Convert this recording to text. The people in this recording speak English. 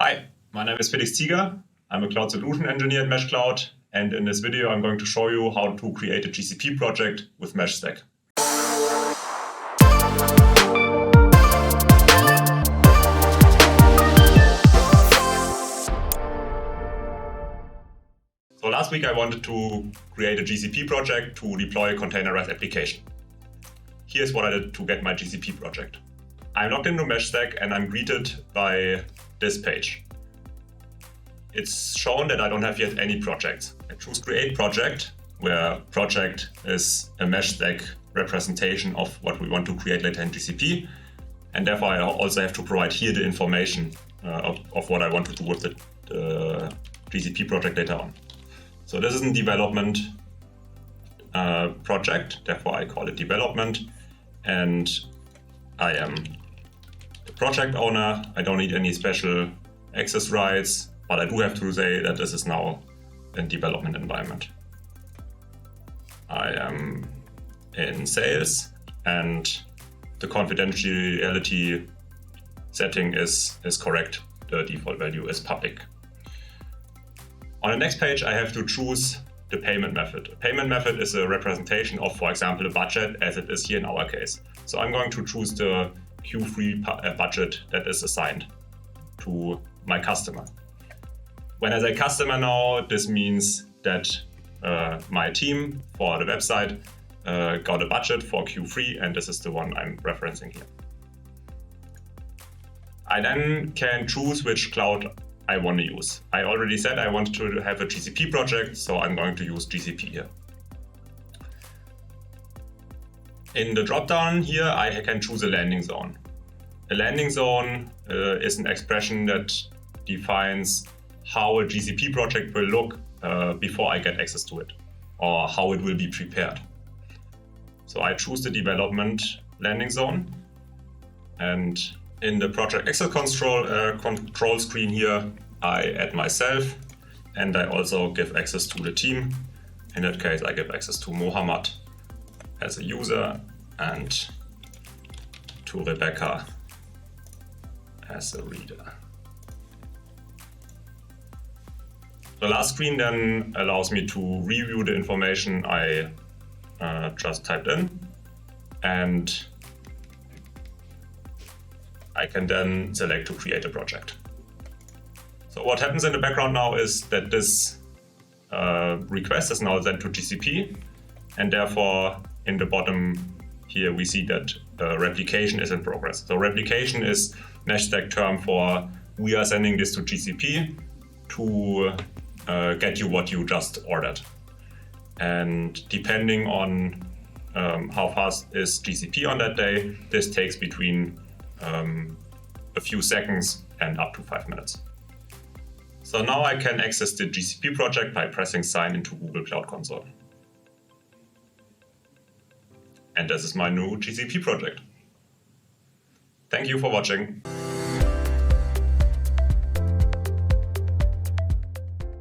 Hi, my name is Felix. I'm a cloud solution engineer at Mesh Cloud, and in this video I'm going to show you how to create a GCP project with meshStack. So last week I wanted to create a GCP project to deploy a containerized application. Here's what I did to get my GCP project. I'm logged into meshStack and I'm greeted by this page. It's shown that I don't have yet any projects. I choose Create Project, where project is a meshStack representation of what we want to create later in GCP. And therefore I also have to provide here the information of what I want to do with the GCP project later on. So this is a development project, therefore I call it development. And I am the project owner. I don't need any special access rights, but I do have to say that this is now a development environment. I am in sales and the confidentiality setting is correct. The default value is public. On the next page, I have to choose the payment method. A payment method is a representation of, for example, a budget, as it is here in our case. So I'm going to choose the Q3 budget that is assigned to my customer. When I say customer now, this means that my team for the website got a budget for Q3, and this is the one I'm referencing here. I then can choose which cloud I want to use. I already said I want to have a GCP project, so I'm going to use GCP here. In the dropdown here, I can choose a landing zone. A landing zone is an expression that defines how a GCP project will look before I get access to it, or how it will be prepared. So I choose the development landing zone, and in the project access control screen here, I add myself, and I also give access to the team. In that case, I give access to Mohammed as a user and to Rebecca as a reader. The last screen then allows me to review the information I just typed in, and I can then select to create a project. So what happens in the background now is that this request is now sent to GCP, and therefore in the bottom here we see that replication is in progress. So replication is meshStack term for we are sending this to GCP to get you what you just ordered. And depending on how fast is GCP on that day, this takes between a few seconds and up to 5 minutes. So now I can access the GCP project by pressing sign into Google Cloud Console. And this is my new GCP project. Thank you for watching.